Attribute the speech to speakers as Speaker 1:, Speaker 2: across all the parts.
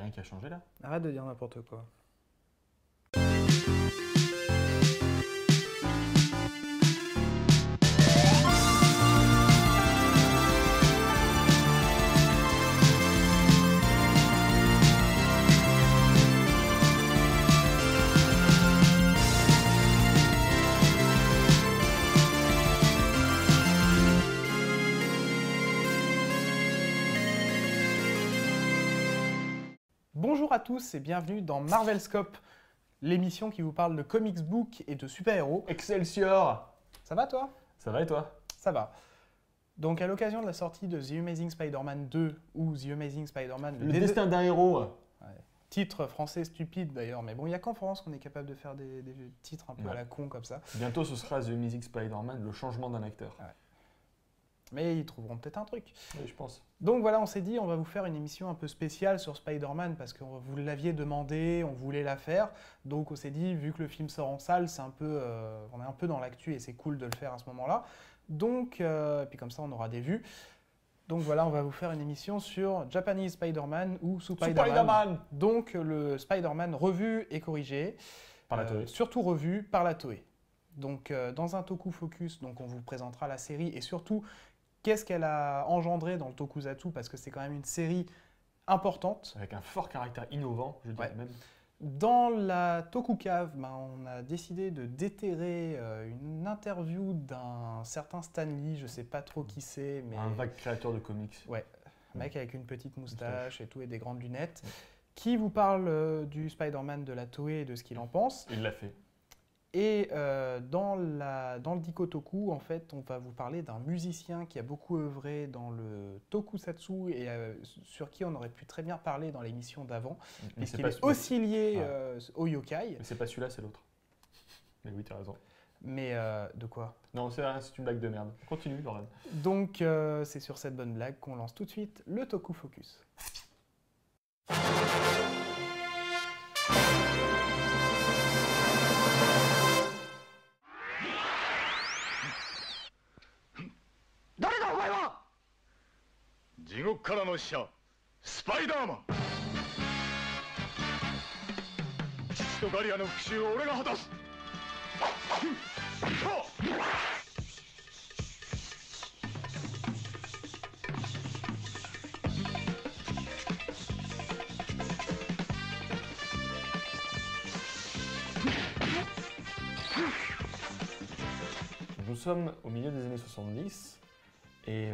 Speaker 1: rien qui a changé là.
Speaker 2: Arrête de dire n'importe quoi. Bonjour à tous et bienvenue dans Marvel Scope, l'émission qui vous parle de comics book et de super-héros.
Speaker 1: Excelsior!
Speaker 2: Ça va toi?
Speaker 1: Ça va et toi?
Speaker 2: Ça va. Donc à l'occasion de la sortie de The Amazing Spider-Man 2 ou The Amazing Spider-Man...
Speaker 1: Le destin d'un héros.
Speaker 2: Ouais. Titre français stupide d'ailleurs, mais bon, il n'y a qu'en France qu'on est capable de faire des titres un peu à la con comme ça.
Speaker 1: Bientôt ce sera The Amazing Spider-Man, le changement d'un acteur.
Speaker 2: Ouais. Mais ils trouveront peut-être un truc.
Speaker 1: Oui, je pense.
Speaker 2: Donc voilà, on s'est dit, on va vous faire une émission un peu spéciale sur Spider-Man parce que vous l'aviez demandé, on voulait la faire. Donc on s'est dit, vu que le film sort en salle, c'est un peu, on est un peu dans l'actu et c'est cool de le faire à ce moment-là. Donc, puis comme ça, on aura des vues. Donc voilà, on va vous faire une émission sur Japanese Spider-Man ou Spider-Man. Donc le Spider-Man revu et corrigé.
Speaker 1: Par la Toei.
Speaker 2: Surtout revu par la Toei. Donc dans un Toku Focus, donc on vous présentera la série et surtout qu'est-ce qu'elle a engendré dans le Tokusatsu, parce que c'est quand même une série importante.
Speaker 1: Avec un fort caractère innovant, je dirais même.
Speaker 2: Dans la Tokucave, on a décidé de déterrer une interview d'un certain Stan Lee, je sais pas trop qui c'est, mais...
Speaker 1: Un vague créateur de comics.
Speaker 2: Ouais, un mec avec une petite moustache et tout, et des grandes lunettes, qui vous parle du Spider-Man de la Toei et de ce qu'il en pense.
Speaker 1: Il l'a fait.
Speaker 2: Et dans le Dikotoku, en fait, on va vous parler d'un musicien qui a beaucoup œuvré dans le Tokusatsu et sur qui on aurait pu très bien parler dans l'émission d'avant, puisqu'il est aussi lié au yokai.
Speaker 1: Mais c'est pas celui-là, c'est l'autre. Mais oui, tu as raison.
Speaker 2: Mais de quoi?
Speaker 1: Non, c'est une blague de merde. Continue, Laurent.
Speaker 2: Donc, c'est sur cette bonne blague qu'on lance tout de suite le Toku Focus.
Speaker 3: 地獄からの使者スパイダーマン父とガリアの復讐を俺が果たす
Speaker 1: Nous sommes au milieu des années 70 et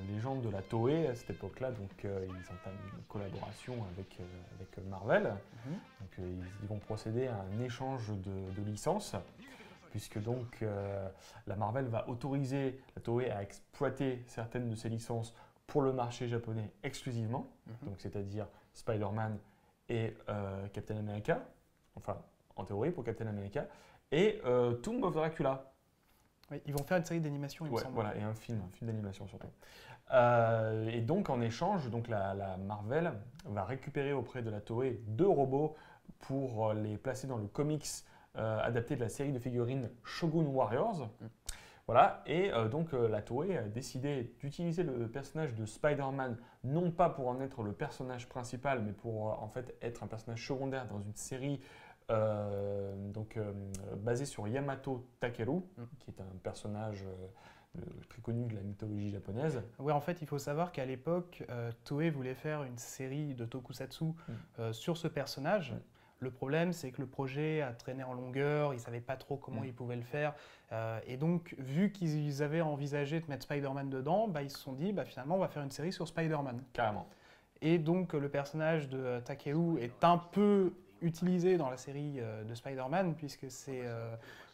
Speaker 1: les gens de la Toei à cette époque-là, donc ils entament une collaboration avec Marvel. Donc ils vont procéder à un échange de licences, puisque donc la Marvel va autoriser la Toei à exploiter certaines de ses licences pour le marché japonais exclusivement, donc c'est-à-dire Spider-Man et Captain America, enfin en théorie pour Captain America, et Tomb of Dracula.
Speaker 2: Oui, ils vont faire une série d'animation, il me semble.
Speaker 1: Voilà, et un film d'animation surtout. Et donc en échange, donc, la Marvel va récupérer auprès de la Toei 2 robots pour les placer dans le comics adapté de la série de figurines Shogun Warriors. Voilà, et donc la Toei a décidé d'utiliser le personnage de Spider-Man, non pas pour en être le personnage principal, mais pour en fait être un personnage secondaire dans une série basé sur Yamato Takeru, qui est un personnage très connu de la mythologie japonaise.
Speaker 2: Oui, en fait, il faut savoir qu'à l'époque, Toei voulait faire une série de tokusatsu sur ce personnage. Le problème, c'est que le projet a traîné en longueur, ils ne savaient pas trop comment ils pouvaient le faire. Et donc, vu qu'ils avaient envisagé de mettre Spider-Man dedans, ils se sont dit, finalement, on va faire une série sur Spider-Man.
Speaker 1: Carrément.
Speaker 2: Et donc, le personnage de Takeru est un peu utilisé dans la série de Spider-Man, puisque c'est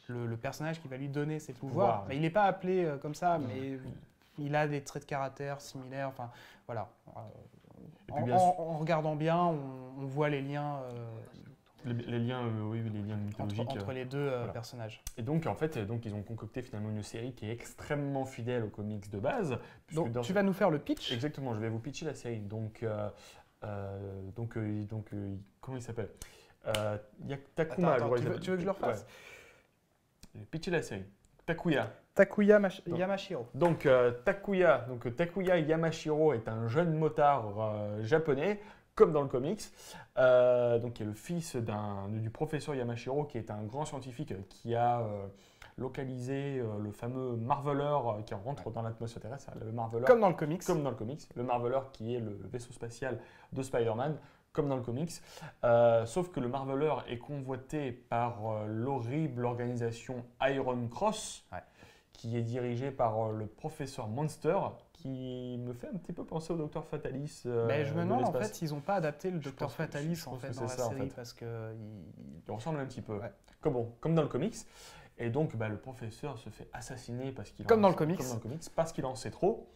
Speaker 2: le personnage qui va lui donner ses pouvoirs. Il n'est pas appelé comme ça, mais il a des traits de caractère similaires. Enfin, voilà. En regardant bien, on voit les liens.
Speaker 1: Les liens mythologiques
Speaker 2: entre les deux personnages.
Speaker 1: Et donc, en fait, ils ont concocté finalement une série qui est extrêmement fidèle aux comics de base.
Speaker 2: Donc, tu vas nous faire le pitch?
Speaker 1: Exactement, je vais vous pitcher la série. Donc comment il s'appelle? Il y a Takuma.
Speaker 2: Attends, tu veux que je le refasse?
Speaker 1: Pitcher la série. Takuya.
Speaker 2: Yamashiro.
Speaker 1: Donc Takuya Yamashiro est un jeune motard japonais. comme dans le comics, donc qui est le fils du professeur Yamashiro, qui est un grand scientifique qui a localisé le fameux Marveleur qui rentre dans l'atmosphère terrestre, le Marveleur.
Speaker 2: Comme dans le comics.
Speaker 1: Comme dans le comics. Le Marveleur qui est le vaisseau spatial de Spider-Man, comme dans le comics. Sauf que le Marveleur est convoité par l'horrible organisation Iron Cross, qui est dirigée par le professeur Monster, qui me fait un petit peu penser au Docteur Fatalis.
Speaker 2: Mais je me demande en fait s'ils n'ont pas adapté le Docteur Fatalis en fait dans la série parce que
Speaker 1: il ressemble un petit peu. Comme dans le comics. Et donc le professeur se fait assassiner parce qu'il
Speaker 2: dans le comics,
Speaker 1: parce qu'il en sait trop.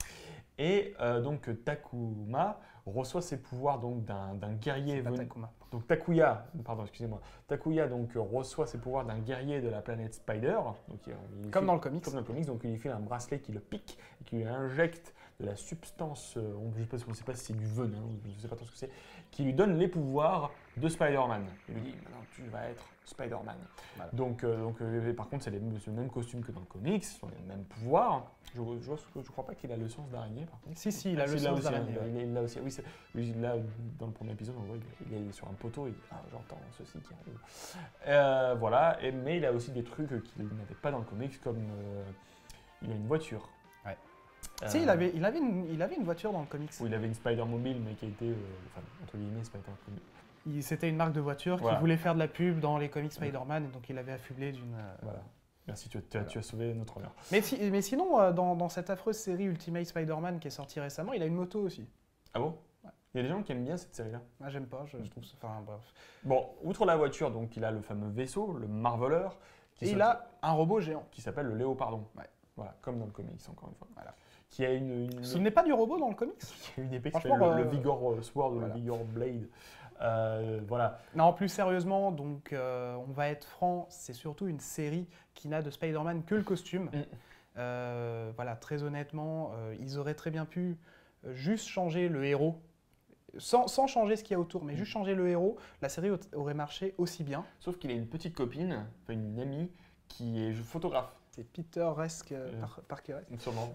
Speaker 1: Et donc Takuma reçoit ses pouvoirs donc d'un guerrier venu. Donc Takuya, pardon, excusez-moi. Takuya donc reçoit ses pouvoirs d'un guerrier de la planète Spider. Donc,
Speaker 2: comme dans le comics.
Speaker 1: Comme dans le comics, donc il lui fait un bracelet qui le pique et qui lui injecte de la substance, on ne sait pas si c'est du venin, je ne sais pas trop ce que c'est, qui lui donne les pouvoirs de Spider-Man. Il lui dit maintenant tu vas être Spider-Man. Voilà. Donc par contre c'est le même costume que dans le comics, ce sont les mêmes pouvoirs. Je ne crois pas qu'il a le sens d'araignée par contre.
Speaker 2: Si, il a le sens d'araignée.
Speaker 1: Il l'a aussi. Oui, là dans le premier épisode on voit il est sur un poteau et il dit j'entends ceci qui arrive. Voilà, mais il a aussi des trucs qu'il n'avait pas dans le comics comme il a une voiture.
Speaker 2: Si, il avait une voiture dans le comics.
Speaker 1: Oui, il avait une Spider-Mobile, mais qui a été, entre guillemets, Spider-Mobile.
Speaker 2: C'était une marque de voiture qui voulait faire de la pub dans les comics Spider-Man, et donc il avait affublé d'une...
Speaker 1: Voilà. Merci, tu as sauvé notre honneur.
Speaker 2: Mais sinon, dans cette affreuse série Ultimate Spider-Man qui est sortie récemment, il a une moto aussi.
Speaker 1: Ah bon? Il y a des gens qui aiment bien cette série-là.
Speaker 2: Ah, j'aime pas, je trouve ça... Enfin, bref.
Speaker 1: Bon, outre la voiture, donc il a le fameux vaisseau, le Marveleur.
Speaker 2: Et il a un robot géant.
Speaker 1: Qui s'appelle le Léopardon. Voilà, comme dans le comics, encore une fois.
Speaker 2: Voilà.
Speaker 1: Qui a une...
Speaker 2: Ce n'est pas du robot dans le comics.
Speaker 1: Qui a une épée qui s'appelle le Vigor Sword ou le Vigor Blade. Voilà.
Speaker 2: Non, plus sérieusement, donc on va être franc, c'est surtout une série qui n'a de Spider-Man que le costume. Voilà, très honnêtement, ils auraient très bien pu juste changer le héros, sans changer ce qu'il y a autour, mais juste changer le héros, la série aurait marché aussi bien.
Speaker 1: Sauf qu'il a une petite copine, une amie, qui est photographe.
Speaker 2: C'est Peter Parker.
Speaker 1: Sûrement,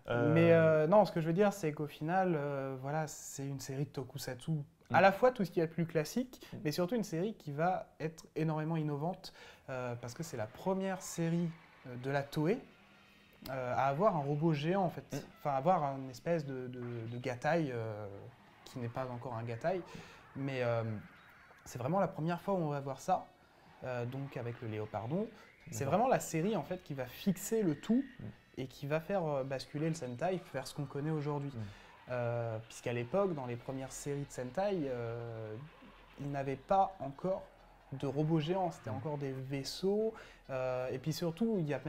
Speaker 2: Mais non, ce que je veux dire, c'est qu'au final, voilà, c'est une série de tokusatsu. À la fois tout ce qui est plus classique, mais surtout une série qui va être énormément innovante, parce que c'est la première série de la Toei à avoir un robot géant, en fait. Enfin, avoir une espèce de Gatai, qui n'est pas encore un Gatai, mais c'est vraiment la première fois où on va voir ça, donc avec le Léopardon. C'est vraiment la série en fait qui va fixer le tout et qui va faire basculer le Sentai vers ce qu'on connaît aujourd'hui. Puisqu'à l'époque, dans les premières séries de Sentai, ils n'avaient pas encore de robots géants, c'était encore des vaisseaux. Et puis surtout, il y a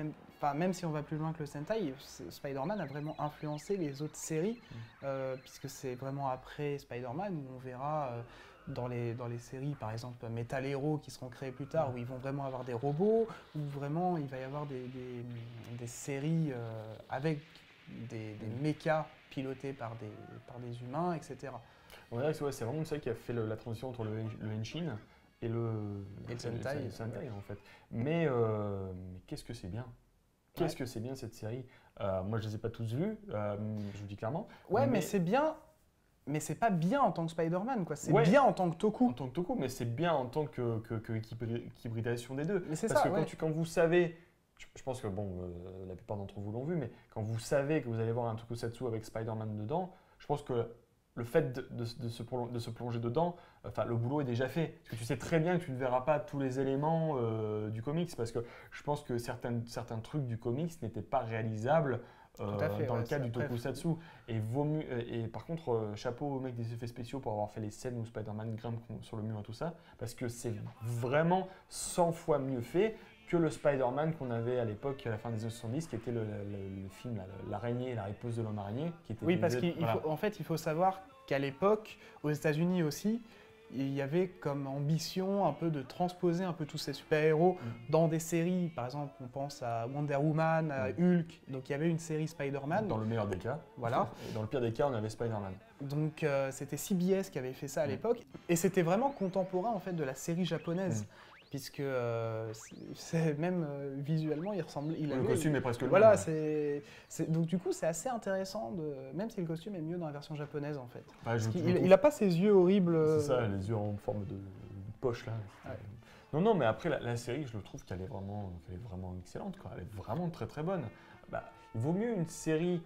Speaker 2: même si on va plus loin que le Sentai, Spider-Man a vraiment influencé les autres séries, puisque c'est vraiment après Spider-Man où on verra... Dans les séries, par exemple Metal Hero qui seront créées plus tard, où ils vont vraiment avoir des robots, où vraiment il va y avoir des séries avec des mechas pilotés par des humains, etc.
Speaker 1: Ouais, c'est vraiment ça qui a fait la transition entre le Henshin et le Sentai en fait. Mais qu'est-ce que c'est bien? Qu'est-ce que c'est bien cette série? Moi je ne les ai pas tous vus, je vous dis clairement.
Speaker 2: Ouais, mais c'est bien. Mais c'est pas bien en tant que Spider-Man, quoi. C'est bien en tant que Toku.
Speaker 1: En tant que Toku, mais c'est bien en tant qu'hybridation des deux.
Speaker 2: Mais c'est
Speaker 1: Parce
Speaker 2: ça,
Speaker 1: que quand vous savez, je pense que la plupart d'entre vous l'ont vu, mais quand vous savez que vous allez voir un tokusatsu avec Spider-Man dedans, je pense que le fait de se plonger dedans, enfin le boulot est déjà fait. Parce que tu sais très bien que tu ne verras pas tous les éléments du comics, parce que je pense que certains trucs du comics n'étaient pas réalisables. Dans le cadre du tokusatsu. Et par contre, chapeau au mec des effets spéciaux pour avoir fait les scènes où Spider-Man grimpe sur le mur et tout ça, parce que c'est vraiment 100 fois mieux fait que le Spider-Man qu'on avait à l'époque, à la fin des années 70, qui était le film L'araignée et la riposte de l'homme araignée.
Speaker 2: Oui, parce qu'en fait, il faut savoir qu'à l'époque, aux États-Unis aussi, il y avait comme ambition un peu de transposer un peu tous ces super-héros dans des séries. Par exemple, on pense à Wonder Woman, à Hulk. Donc il y avait une série Spider-Man.
Speaker 1: Dans le meilleur des cas.
Speaker 2: Voilà.
Speaker 1: Et dans le pire des cas, on avait Spider-Man.
Speaker 2: Donc c'était CBS qui avait fait ça à l'époque. Et c'était vraiment contemporain en fait de la série japonaise. puisque même visuellement, il ressemble.
Speaker 1: Le costume est presque le
Speaker 2: voilà,
Speaker 1: même.
Speaker 2: donc du coup, c'est assez intéressant, même si le costume est mieux dans la version japonaise en fait.
Speaker 1: Ouais,
Speaker 2: Il n'a pas ces yeux horribles.
Speaker 1: C'est ça, les yeux en forme de poche là.
Speaker 2: Ouais.
Speaker 1: Non, mais après la série, je le trouve qu'elle est vraiment excellente, quoi. Elle est vraiment très très bonne. Bah, il vaut mieux une série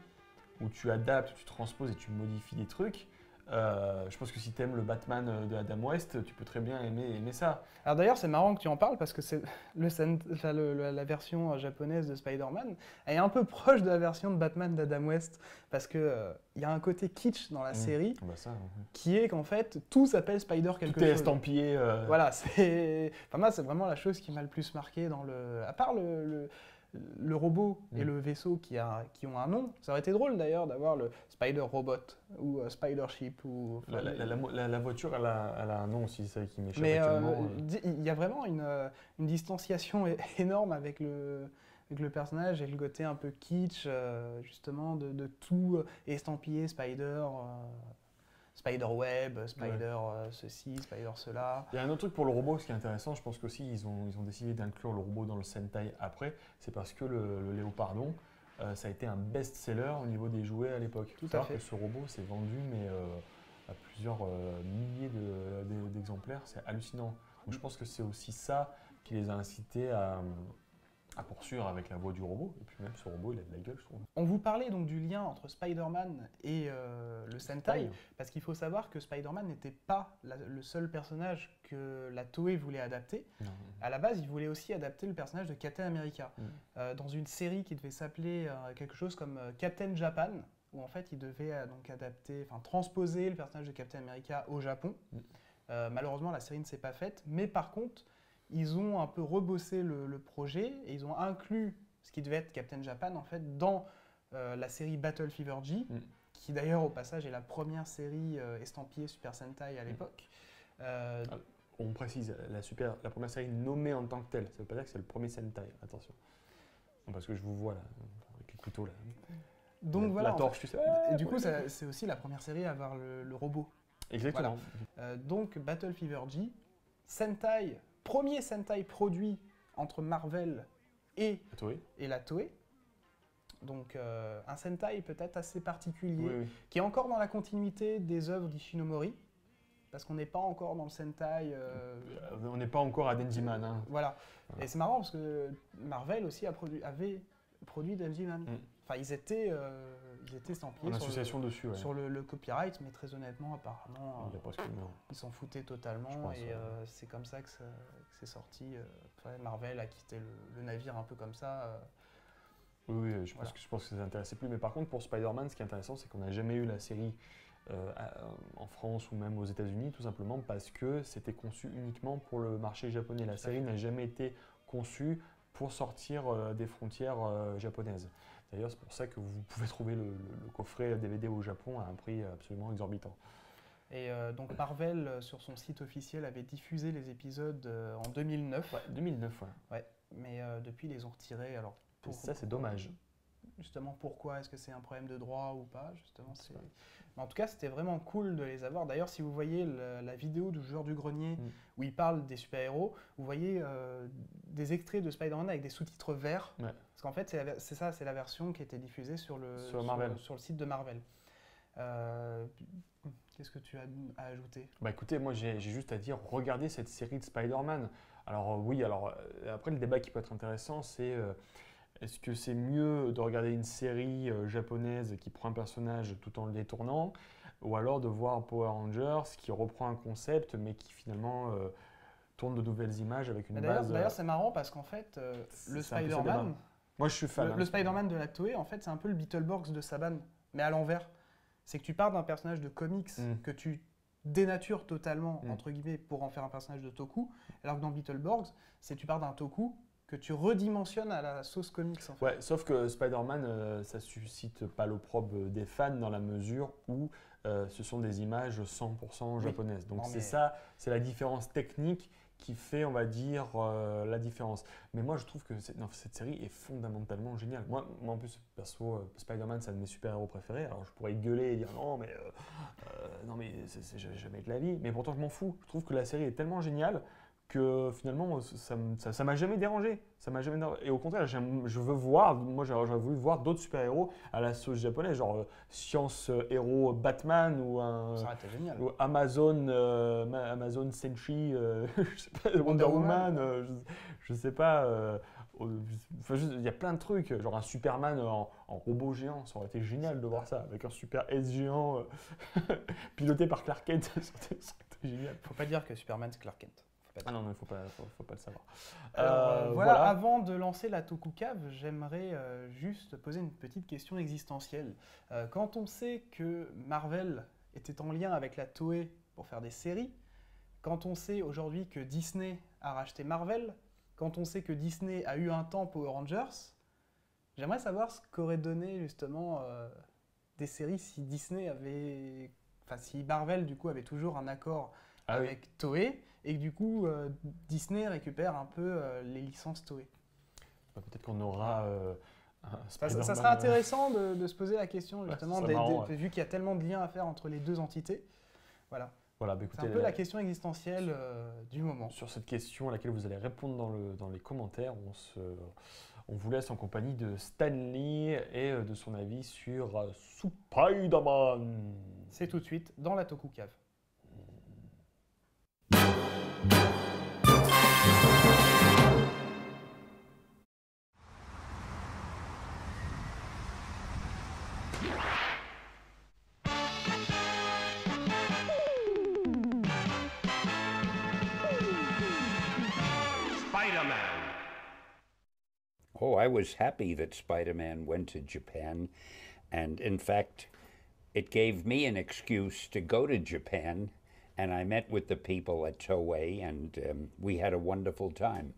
Speaker 1: où tu adaptes, tu transposes et tu modifies des trucs. Je pense que si tu aimes le Batman de Adam West, tu peux très bien aimer ça.
Speaker 2: Alors d'ailleurs, c'est marrant que tu en parles parce que la version japonaise de Spider-Man elle est un peu proche de la version de Batman d'Adam West parce que il y a un côté kitsch dans la série
Speaker 1: Bah ça,
Speaker 2: qui est qu'en fait tout s'appelle Spider quelque
Speaker 1: tout est
Speaker 2: chose.
Speaker 1: estampillé.
Speaker 2: Voilà, moi c'est vraiment la chose qui m'a le plus marqué dans à part le robot et le vaisseau qui ont un nom. Ça aurait été drôle d'ailleurs d'avoir le Spider Robot ou Spider Ship.
Speaker 1: La voiture, elle a un nom aussi, c'est ça qui m'échappe
Speaker 2: Mais
Speaker 1: actuellement.
Speaker 2: il y a vraiment une distanciation énorme avec le personnage et le côté un peu kitsch, justement, de tout estampillé Spider. Spider-Web, Spider ceci, Spider cela.
Speaker 1: Il y a un autre truc pour le robot, ce qui est intéressant, je pense qu'aussi ils ont décidé d'inclure le robot dans le Sentai après, c'est parce que le Léopardon, ça a été un best-seller au niveau des jouets à l'époque.
Speaker 2: Tout à fait.
Speaker 1: Que ce robot s'est vendu mais à plusieurs milliers d'exemplaires, c'est hallucinant. Donc je pense que c'est aussi ça qui les a incités à poursuivre avec la voix du robot, et puis même ce robot il a de la gueule je trouve.
Speaker 2: On vous parlait donc du lien entre Spider-Man et le Sentai, parce qu'il faut savoir que Spider-Man n'était pas le seul personnage que la Toei voulait adapter.
Speaker 1: Non.
Speaker 2: À la base, il voulait aussi adapter le personnage de Captain America, dans une série qui devait s'appeler quelque chose comme Captain Japan, où en fait il devait donc transposer le personnage de Captain America au Japon. Malheureusement, la série ne s'est pas faite, mais par contre, ils ont un peu rebossé le projet et ils ont inclus ce qui devait être Captain Japan en fait dans la série Battle Fever G, qui d'ailleurs au passage est la première série estampillée Super Sentai à l'époque.
Speaker 1: On précise, la première série nommée en tant que telle, ça veut pas dire que c'est le premier Sentai, attention. Non, parce que je vous vois là, avec les couteaux là.
Speaker 2: Donc voilà.
Speaker 1: La torche, tu sais.
Speaker 2: Et du coup, c'est aussi la première série à avoir le robot.
Speaker 1: Exactement.
Speaker 2: Voilà. Donc Battle Fever G, Sentai. Premier Sentai produit entre Marvel et la Toei. Donc un Sentai peut-être assez particulier, qui est encore dans la continuité des œuvres d'Ishinomori, parce qu'on n'est pas encore dans le Sentai...
Speaker 1: on n'est pas encore à Denjiman. Hein.
Speaker 2: Voilà. Et c'est marrant parce que Marvel aussi avait produit Denjiman. Enfin, ils étaient estampillés sur le copyright, mais très honnêtement, apparemment, ils s'en foutaient totalement. Et c'est comme ça que c'est sorti. Marvel a quitté le navire un peu comme ça.
Speaker 1: Oui, je pense que ça ne les intéressait plus. Mais par contre, pour Spider-Man, ce qui est intéressant, c'est qu'on n'a jamais eu la série en France ou même aux États-Unis, tout simplement parce que c'était conçu uniquement pour le marché japonais. La série n'a jamais été conçue pour sortir des frontières japonaises. D'ailleurs, c'est pour ça que vous pouvez trouver le coffret DVD au Japon à un prix absolument exorbitant.
Speaker 2: Et donc Marvel, sur son site officiel, avait diffusé les épisodes en 2009.
Speaker 1: Ouais, 2009,
Speaker 2: ouais. Mais depuis, ils les ont retirés. Alors,
Speaker 1: ça, c'est dommage.
Speaker 2: Justement, pourquoi? Est-ce que c'est un problème de droit ou pas? Justement, mais en tout cas, c'était vraiment cool de les avoir. D'ailleurs, si vous voyez la vidéo du joueur du grenier où il parle des super-héros, vous voyez des extraits de Spider-Man avec des sous-titres verts. Ouais. Parce qu'en fait, c'est la version qui était diffusée sur le site de Marvel. Qu'est-ce que tu as à ajouter?
Speaker 1: Bah écoutez, moi j'ai juste à dire, regardez cette série de Spider-Man. Alors après le débat qui peut être intéressant, c'est est-ce que c'est mieux de regarder une série japonaise qui prend un personnage tout en le détournant, ou alors de voir Power Rangers qui reprend un concept mais qui finalement tourne de nouvelles images avec une base...
Speaker 2: D'ailleurs c'est marrant parce qu'en fait, le Spider-Man...
Speaker 1: Moi je suis fan.
Speaker 2: Le Spider-Man de la Toei, en fait, c'est un peu le Beetleborgs de Saban, mais à l'envers. C'est que tu pars d'un personnage de comics que tu dénatures totalement, entre guillemets, pour en faire un personnage de Toku, alors que dans Beetleborgs, tu pars d'un Toku que tu redimensionnes à la sauce comics. En fait.
Speaker 1: Ouais, sauf que Spider-Man, ça suscite pas l'opprobre des fans dans la mesure où ce sont des images 100% japonaises. Donc c'est la différence technique qui fait, on va dire, la différence. Mais moi, je trouve que cette série est fondamentalement géniale. Moi en plus, perso, Spider-Man, c'est un de mes super-héros préférés. Alors, je pourrais gueuler et dire non, mais c'est jamais de la vie. Mais pourtant, je m'en fous. Je trouve que la série est tellement géniale que finalement, moi, ça m'a jamais dérangé. Ça m'a jamais dérangé. Et au contraire, je veux voir, moi j'aurais voulu voir d'autres super-héros à la sauce japonaise, genre science-héros Batman
Speaker 2: Ça aurait été génial.
Speaker 1: ou Amazon Senshi, je sais pas, Wonder Woman, je sais pas. Enfin, il y a plein de trucs, genre un Superman en robot géant, ça aurait été génial de voir ça, avec un super S géant piloté par Clark Kent, ça aurait été génial.
Speaker 2: Faut pas dire que Superman c'est Clark Kent.
Speaker 1: Ah non, il faut pas le savoir.
Speaker 2: Alors, voilà, avant de lancer la Tokukave, j'aimerais juste poser une petite question existentielle. Quand on sait que Marvel était en lien avec la Toei pour faire des séries, quand on sait aujourd'hui que Disney a racheté Marvel, quand on sait que Disney a eu un temps Power Rangers, j'aimerais savoir ce qu'aurait donné justement des séries si Disney avait... Enfin, si Marvel du coup avait toujours un accord avec Toei, et que du coup Disney récupère un peu les licences Toei.
Speaker 1: Peut-être qu'on aura
Speaker 2: ça serait intéressant de se poser la question justement, vu qu'il y a tellement de liens à faire entre les deux entités. Voilà.
Speaker 1: Voilà, bah écoutez,
Speaker 2: c'est un peu la question existentielle du moment.
Speaker 1: Sur cette question à laquelle vous allez répondre dans les commentaires, on vous laisse en compagnie de Stanley et de son avis sur Spider-Man.
Speaker 2: C'est tout de suite dans la Tokukave.
Speaker 3: Spider-Man.
Speaker 4: Oh, I was happy that Spider-Man went to Japan, and in fact, it gave me an excuse to go to Japan, and I met with the people at Toei, and we had a wonderful time.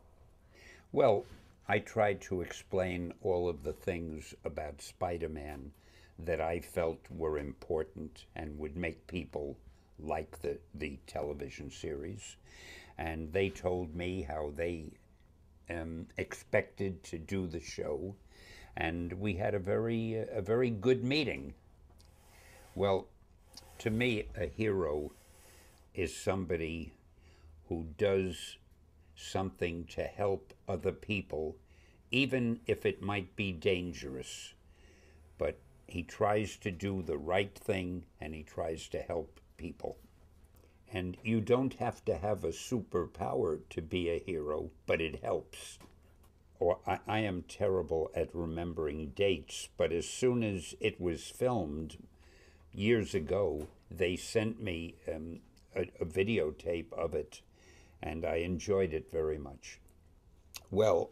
Speaker 4: Well, I tried to explain all of the things about Spider-Man that I felt were important and would make people like the television series, and they told me how they expected to do the show, and we had a very good meeting. Well, to me, a hero is somebody who does something to help other people, even if it might be dangerous. But he tries to do the right thing, and he tries to help people. And you don't have to have a superpower to be a hero, but it helps. Or I am terrible at remembering dates, but as soon as it was filmed years ago, they sent me a videotape of it, and I enjoyed it very much. Well,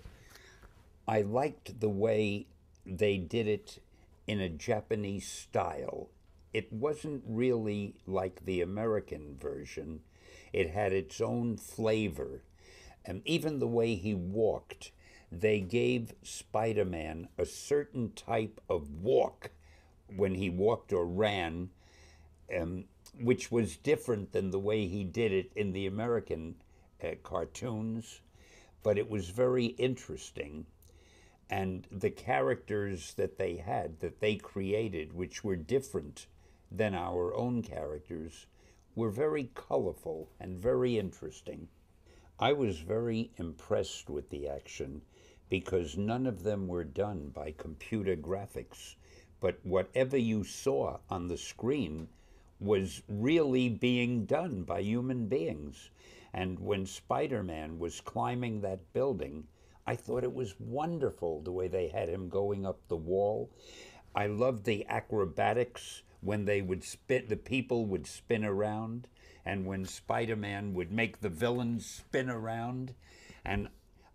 Speaker 4: I liked the way they did it in a Japanese style. It wasn't really like the American version. It had its own flavor. And even the way he walked, they gave Spider-Man a certain type of walk when he walked or ran, which was different than the way he did it in the American cartoons. But it was very interesting. And the characters that they had, that they created, which were different than our own characters, were very colorful and very interesting. I was very impressed with the action because none of them were done by computer graphics, but whatever you saw on the screen was really being done by human beings. And when Spider-Man was climbing that building, I thought it was wonderful the way they had him going up the wall. I loved the acrobatics when they would spin, the people would spin around, and when Spider-Man would make the villains spin around. And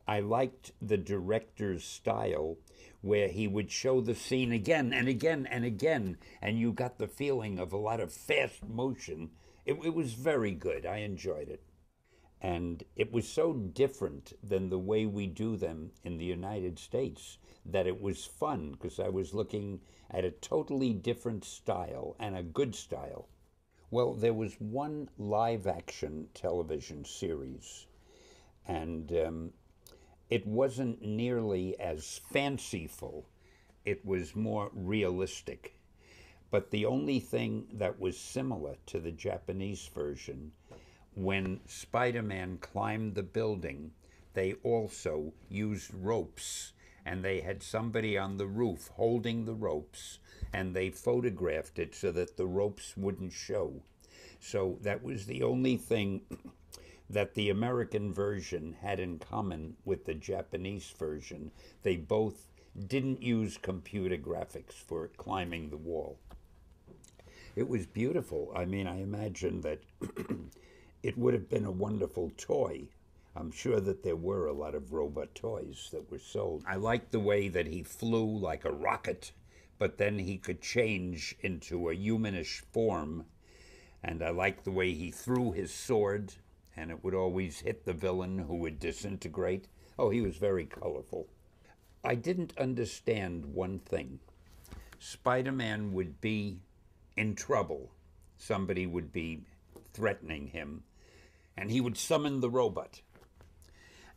Speaker 4: I liked the director's style where he would show the scene again and again and again, and you got the feeling of a lot of fast motion. It was very good. I enjoyed it. And it was so different than the way we do them in the United States that it was fun because I was looking at a totally different style and a good style. Well, there was one live-action television series, and it wasn't nearly as fanciful. It was more realistic. But the only thing that was similar to the Japanese version when Spider-Man climbed the building, they also used ropes, and they had somebody on the roof holding the ropes, and they photographed it so that the ropes wouldn't show. So that was the only thing that the American version had in common with the Japanese version. They both didn't use computer graphics for climbing the wall. It was beautiful. I mean, I imagine that it would have been a wonderful toy. I'm sure that there were a lot of robot toys that were sold. I liked the way that he flew like a rocket, but then he could change into a humanish form. And I liked the way he threw his sword, and it would always hit the villain who would disintegrate. Oh, he was very colorful. I didn't understand one thing. Spider-Man would be in trouble. Somebody would be threatening him, and he would summon the robot.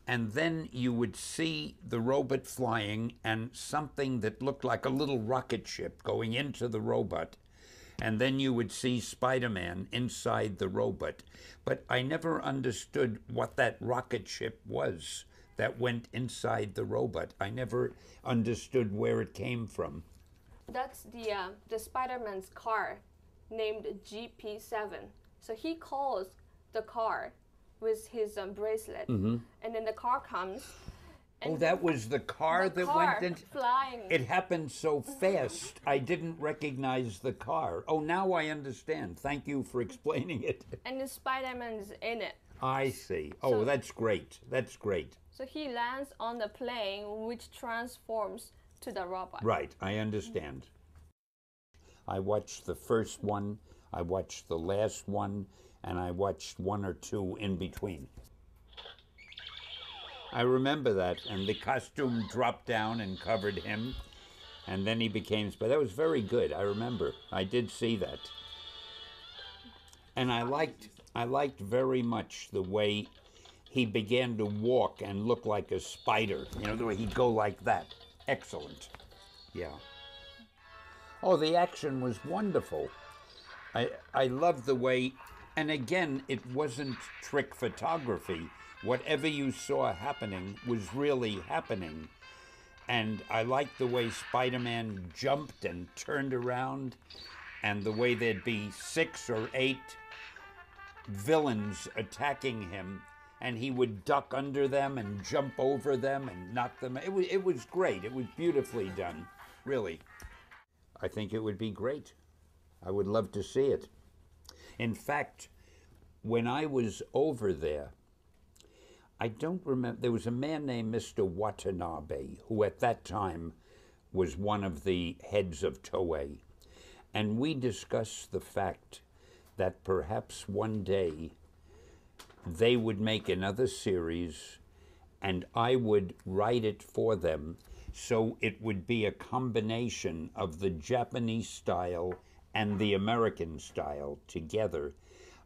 Speaker 4: And then you would see the robot flying and something that looked like a little rocket ship going into the robot. And then you would see Spider-Man inside the robot. But I never understood what that rocket ship was that went inside the robot. I never understood where it came from.
Speaker 5: That's the Spider-Man's car named GP7. So he calls the car with his bracelet, and then the car comes. And
Speaker 4: oh, that was the car that went in?
Speaker 5: Flying.
Speaker 4: It happened so fast, I didn't recognize the car. Oh, now I understand. Thank you for explaining it.
Speaker 5: And the Spider-Man's in it.
Speaker 4: I see. Oh,
Speaker 5: So-
Speaker 4: that's great. That's great.
Speaker 5: So he lands on the plane, which transforms to the robot.
Speaker 4: Right, I understand. I watched the first one, I watched the last one, and I watched one or two in between. I remember that, and the costume dropped down and covered him, and then he became Spider. That was very good. I remember. I did see that, and I liked very much the way he began to walk and look like a spider. You know, the way he'd go like that. Excellent. Yeah. Oh, the action was wonderful. I loved the way, and again, it wasn't trick photography. Whatever you saw happening was really happening. And I liked the way Spider-Man jumped and turned around, and the way there'd be 6 or 8 villains attacking him, and he would duck under them and jump over them and knock them. It was great. It was beautifully done, really. I think it would be great. I would love to see it. In fact, when I was over there, I don't remember, there was a man named Mr. Watanabe, who at that time was one of the heads of Toei. And we discussed the fact that perhaps one day they would make another series and I would write it for them, so it would be a combination of the Japanese style and the American style together.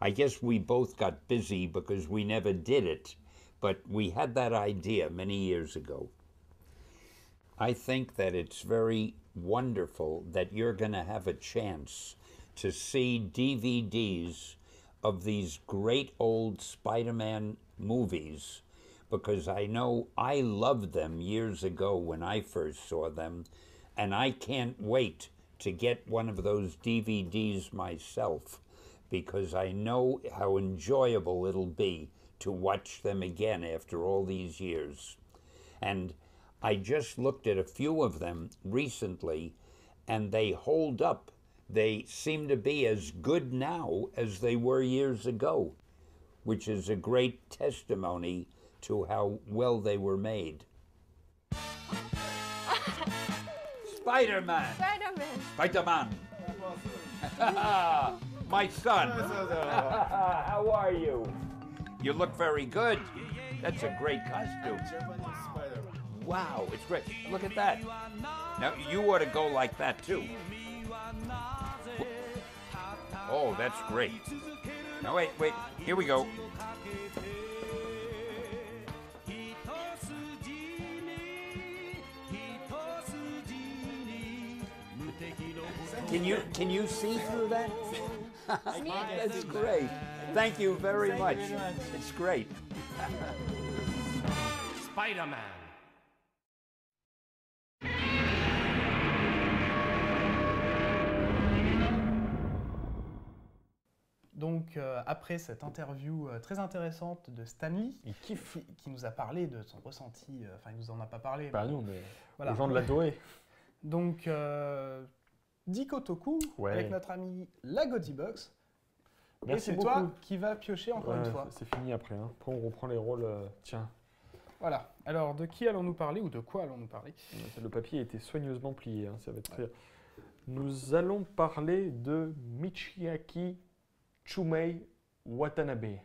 Speaker 4: I guess we both got busy because we never did it, but we had that idea many years ago. I think that it's very wonderful that you're going to have a chance to see DVDs of these great old Spider-Man movies, because I know I loved them years ago when I first saw them, and I can't wait to get one of those DVDs myself, because I know how enjoyable it'll be to watch them again after all these years. And I just looked at a few of them recently, and they hold up. They seem to be as good now as they were years ago, which is a great testimony to how well they were made. Spider-Man!
Speaker 5: Spider-Man.
Speaker 4: Spider-Man! My son! How are you? You look very good. That's a great costume. Wow, it's great. Look at that. Now, you ought to go like that, too. Oh, that's great. Now, wait. Here we go. Can you see through that? That's great. Thank you very much. It's great.
Speaker 6: Spider-Man.
Speaker 2: Donc, après cette interview très intéressante de Stanley,
Speaker 1: Il kiffe.
Speaker 2: qui nous a parlé de son ressenti, enfin, il nous en a pas parlé.
Speaker 1: Pas à nous, mais
Speaker 2: Voilà.
Speaker 1: aux gens de la Toei.
Speaker 2: Donc, Diko Toku,
Speaker 1: Ouais.
Speaker 2: avec notre ami la Box. Et
Speaker 1: Merci
Speaker 2: c'est
Speaker 1: beaucoup.
Speaker 2: toi qui vas piocher encore
Speaker 1: Ouais,
Speaker 2: une fois.
Speaker 1: c'est fini après. Hein. Après, on reprend les rôles. Tiens,
Speaker 2: Voilà. Alors, de qui allons-nous parler ou de quoi allons-nous parler?
Speaker 1: le papier a été soigneusement plié. Hein. Ça va être très... Nous allons parler de Michiaki Chumei Watanabe.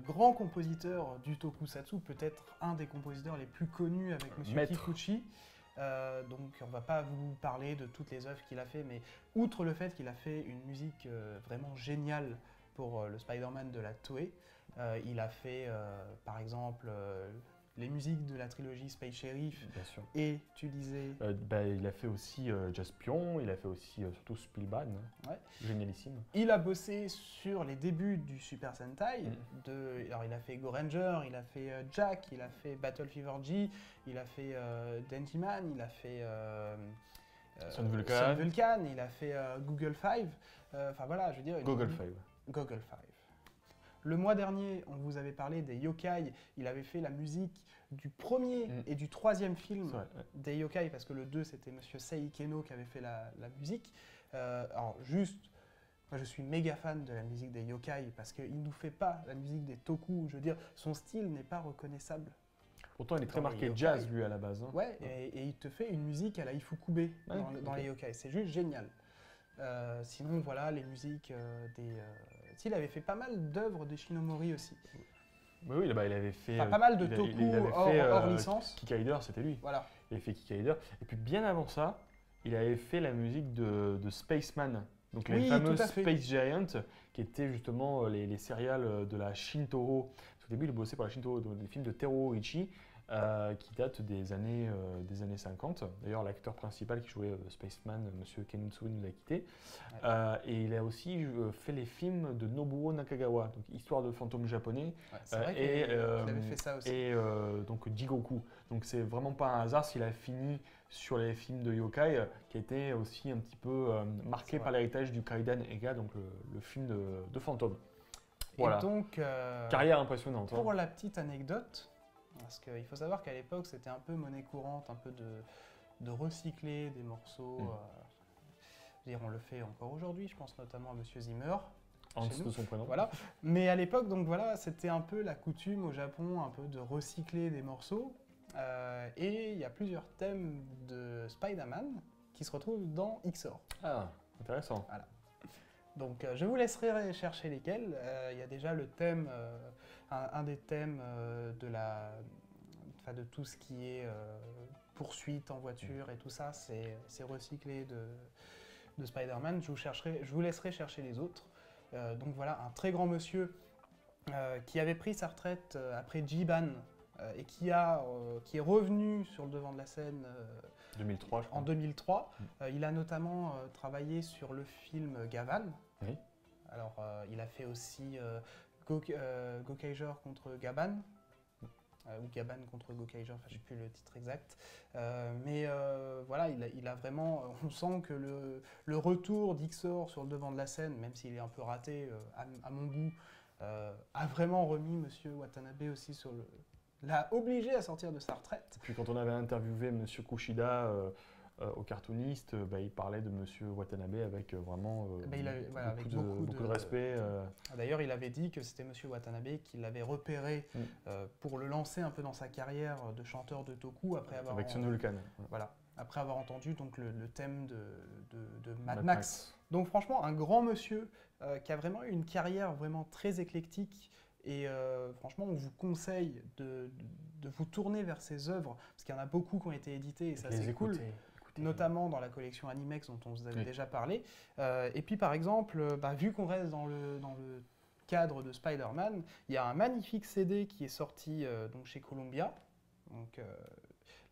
Speaker 2: Grand compositeur du tokusatsu, peut-être un des compositeurs les plus connus avec Monsieur
Speaker 1: Maître.
Speaker 2: Kikuchi. Donc on va pas vous parler de toutes les œuvres qu'il a fait, mais outre le fait qu'il a fait une musique vraiment géniale pour le Spider-Man de la Toei, il a fait par exemple les musiques de la trilogie Space Sheriff,
Speaker 1: Bien sûr.
Speaker 2: et tu disais...
Speaker 1: Il a fait aussi Jaspion, il a fait aussi surtout Spielban.
Speaker 2: Ouais.
Speaker 1: Génialissime.
Speaker 2: Il a bossé sur les débuts du Super Sentai. Alors il a fait Go Ranger, il a fait Jack, il a fait Battle Fever G, il a fait Denjiman, il a fait
Speaker 1: Sun Vulcan.
Speaker 2: Sun Vulcan, il a fait Google Five. Enfin voilà, je veux dire.
Speaker 1: Google Five.
Speaker 2: Google Five. Le mois dernier, on vous avait parlé des yokai. Il avait fait la musique du premier et du troisième film
Speaker 1: C'est vrai, ouais.
Speaker 2: des yokai, parce que le 2, c'était Monsieur Sei Keno qui avait fait la musique. Alors juste, moi je suis méga fan de la musique des yokai, parce qu'il ne nous fait pas la musique des toku. Je veux dire, son style n'est pas reconnaissable.
Speaker 1: Pourtant, il est très
Speaker 2: Dans
Speaker 1: marqué
Speaker 2: les
Speaker 1: jazz,
Speaker 2: yokai.
Speaker 1: lui, à la base. Hein.
Speaker 2: Ouais, et il te fait une musique à la Ifukube dans
Speaker 1: ok.
Speaker 2: les yokai. C'est juste génial. Sinon, voilà, les musiques des... il avait fait pas mal d'œuvres de Shinomori aussi.
Speaker 1: Mais oui, bah, il avait fait.
Speaker 2: Enfin, pas mal de
Speaker 1: il a-
Speaker 2: toku
Speaker 1: il avait
Speaker 2: hors,
Speaker 1: fait,
Speaker 2: hors licence.
Speaker 1: Kikaider, c'était lui.
Speaker 2: Voilà.
Speaker 1: Il avait fait Kikaider. Et puis, bien avant ça, il avait fait la musique de Spaceman. Donc, les
Speaker 2: Oui,
Speaker 1: fameuses
Speaker 2: tout à fait.
Speaker 1: Space Giant, qui étaient justement les céréales de la Shintoro. Parce qu'au début, il bossait pour la Shintoro, donc des films de Teruo Oichi, qui datent des années 50. D'ailleurs, l'acteur principal qui jouait Spaceman, Monsieur Kenitsu, nous a quitté. Et il a aussi fait les films de Nobuo Nakagawa, donc Histoire de fantômes japonais,
Speaker 2: Ouais, c'est vrai
Speaker 1: et,
Speaker 2: qu'il avait fait ça aussi.
Speaker 1: et donc Jigoku. Donc c'est vraiment pas un hasard s'il a fini sur les films de yokai, qui étaient aussi un petit peu marqués
Speaker 2: C'est
Speaker 1: par
Speaker 2: vrai.
Speaker 1: l'héritage du Kaidan Ega, donc le film de fantômes. Voilà.
Speaker 2: Et donc,
Speaker 1: Carrière impressionnante.
Speaker 2: pour
Speaker 1: Hein.
Speaker 2: la petite anecdote, parce qu'il faut savoir qu'à l'époque, c'était un peu monnaie courante, un peu de recycler des morceaux. Je veux dire, on le fait encore aujourd'hui, je pense notamment à Monsieur Zimmer.
Speaker 1: En
Speaker 2: chez
Speaker 1: dessous
Speaker 2: nous.
Speaker 1: de son prénom.
Speaker 2: Voilà. Mais à l'époque, donc voilà, c'était un peu la coutume au Japon, un peu de recycler des morceaux. Et il y a plusieurs thèmes de Spider-Man qui se retrouvent dans XOR.
Speaker 1: Ah, intéressant.
Speaker 2: Donc je vous laisserai chercher lesquels. Il y a déjà le thème, un des thèmes de tout ce qui est poursuite en voiture et tout ça, c'est recyclé de Spider-Man. Je vous laisserai chercher les autres. Donc voilà, un très grand monsieur qui avait pris sa retraite après Jiban et qui est revenu sur le devant de la scène
Speaker 1: 2003, je crois.
Speaker 2: en 2003. Il a notamment travaillé sur le film Gavan.
Speaker 1: Oui.
Speaker 2: Alors, il a fait aussi Gokaiger contre Gaban, ou Gaban contre Gokaiger, enfin, je ne sais plus le titre exact. Mais voilà, il a vraiment... On sent que le retour d'Ixor sur le devant de la scène, même s'il est un peu raté à mon goût, a vraiment remis Monsieur Watanabe aussi sur le... l'a obligé à sortir de sa retraite.
Speaker 1: Puis quand on avait interviewé Monsieur Kushida au cartooniste, il parlait de Monsieur Watanabe avec vraiment
Speaker 2: avec
Speaker 1: beaucoup de respect.
Speaker 2: D'ailleurs, il avait dit que c'était Monsieur Watanabe qui l'avait repéré pour le lancer un peu dans sa carrière de chanteur de toku après avoir,
Speaker 1: avec Sun Vulcan.
Speaker 2: voilà, après avoir entendu donc, le thème de Mad Max. Donc franchement, un grand monsieur qui a vraiment eu une carrière vraiment très éclectique. Et franchement, on vous conseille de vous tourner vers ses œuvres, parce qu'il y en a beaucoup qui ont été éditées, et ça c'est cool, notamment dans la collection Animex dont on vous avait déjà parlé. Et puis par exemple, vu qu'on reste dans le cadre de Spider-Man, il y a un magnifique CD qui est sorti donc chez Columbia. Donc,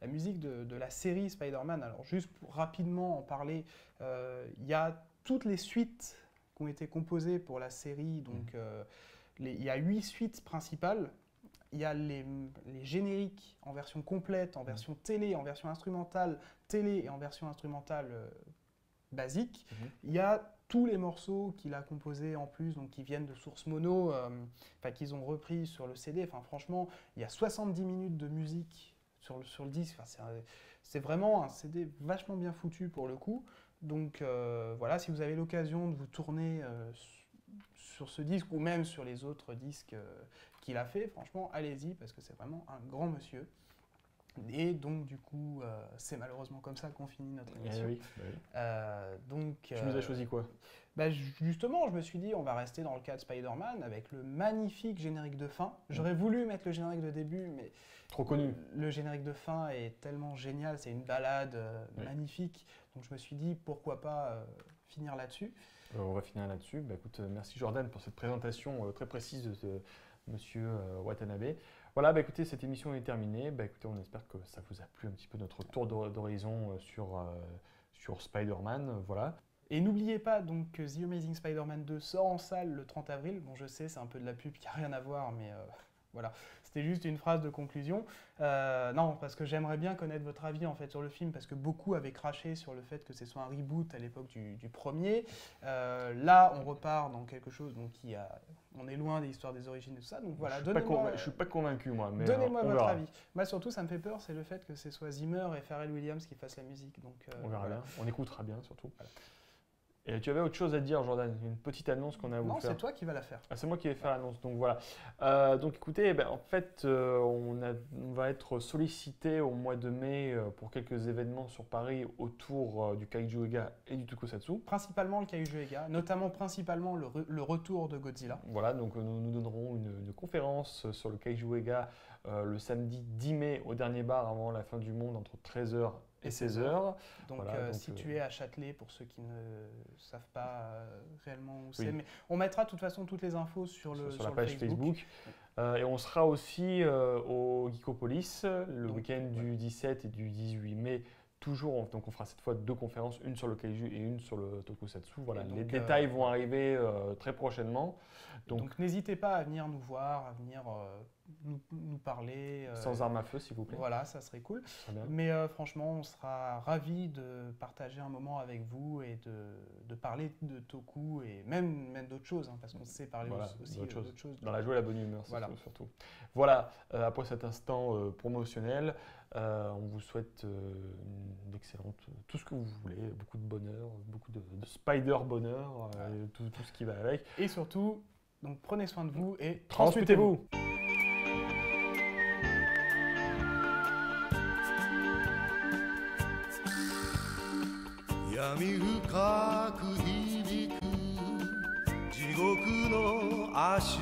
Speaker 2: la musique de la série Spider-Man. Alors juste pour rapidement en parler, il y a toutes les suites qui ont été composées pour la série, donc il y a 8 suites principales. Il y a les génériques en version complète, en version télé, en version instrumentale télé et en version instrumentale basique. Il y a tous les morceaux qu'il a composés en plus, donc qui viennent de sources mono, qu'ils ont repris sur le CD. Enfin, franchement, il y a 70 minutes de musique sur le disque. Enfin, c'est vraiment un CD vachement bien foutu pour le coup. Donc voilà, si vous avez l'occasion de vous tourner sur ce disque ou même sur les autres disques qu'il a fait, franchement, allez-y parce que c'est vraiment un grand monsieur. Et donc, du coup, c'est malheureusement comme ça qu'on finit notre émission.
Speaker 1: Oui.
Speaker 2: Tu
Speaker 1: nous as choisi quoi?
Speaker 2: Justement, je me suis dit, on va rester dans le cas de Spider-Man avec le magnifique générique de fin. J'aurais voulu mettre le générique de début, mais
Speaker 1: trop connu.
Speaker 2: Le générique de fin est tellement génial, c'est une balade magnifique. Donc, je me suis dit, pourquoi pas finir là-dessus.
Speaker 1: On va finir là-dessus. Écoute, merci Jordan pour cette présentation très précise de Monsieur Watanabe. Voilà, écoutez, cette émission est terminée. Écoutez, on espère que ça vous a plu un petit peu notre tour d'horizon sur Spider-Man. Voilà.
Speaker 2: Et n'oubliez pas donc que The Amazing Spider-Man 2 sort en salle le 30 avril. Bon, je sais, c'est un peu de la pub qui n'a rien à voir, mais voilà. C'était juste une phrase de conclusion. Non, parce que j'aimerais bien connaître votre avis en fait sur le film, parce que beaucoup avaient craché sur le fait que ce soit un reboot à l'époque du premier. Là, on repart dans quelque chose donc on est loin des histoires des origines et tout ça. Donc voilà,
Speaker 1: je suis pas convaincu moi, mais
Speaker 2: donnez-moi votre avis. Moi surtout, ça me fait peur, c'est le fait que ce soit Zimmer et Pharrell Williams qui fassent la musique. Donc
Speaker 1: on verra bien, on écoutera bien surtout. Voilà. Et tu avais autre chose à dire, Jordan, une petite annonce qu'on a à vous faire.
Speaker 2: Non, c'est toi qui vas la faire.
Speaker 1: Ah, c'est moi qui vais faire l'annonce, donc voilà. Donc écoutez, en fait, on va être sollicité au mois de mai pour quelques événements sur Paris autour du Kaiju Ega et du Tokusatsu.
Speaker 2: Principalement le Kaiju Ega, notamment principalement le retour de Godzilla.
Speaker 1: Voilà, donc nous donnerons une conférence sur le Kaiju Ega le samedi 10 mai au dernier bar avant la fin du monde entre 13h et 16h.
Speaker 2: Donc,
Speaker 1: voilà,
Speaker 2: situé à Châtelet pour ceux qui ne savent pas réellement où c'est. Mais on mettra de toute façon toutes les infos sur
Speaker 1: la page Facebook. Et on sera aussi au Geekopolis le week-end du 17 et du 18 mai. Toujours, donc on fera cette fois 2 conférences, une sur le Kaiju et une sur le Tokusatsu. Voilà, donc, les détails vont arriver très prochainement.
Speaker 2: Donc n'hésitez pas à venir nous voir, à venir nous parler.
Speaker 1: Sans arme à feu, s'il vous plaît.
Speaker 2: Voilà, ça serait cool.
Speaker 1: Bien.
Speaker 2: Mais franchement, on sera ravis de partager un moment avec vous et de parler de Toku et même d'autres choses, parce qu'on sait parler aussi d'autres choses.
Speaker 1: Dans la joie et la bonne humeur,
Speaker 2: voilà.
Speaker 1: Surtout. Voilà, après cet instant promotionnel, on vous souhaite une excellente, tout ce que vous voulez, beaucoup de bonheur, beaucoup de spider-bonheur, tout ce qui va avec.
Speaker 2: Et surtout, donc prenez soin de vous et
Speaker 1: transmutez-vous.
Speaker 6: 闇深く響く地獄の足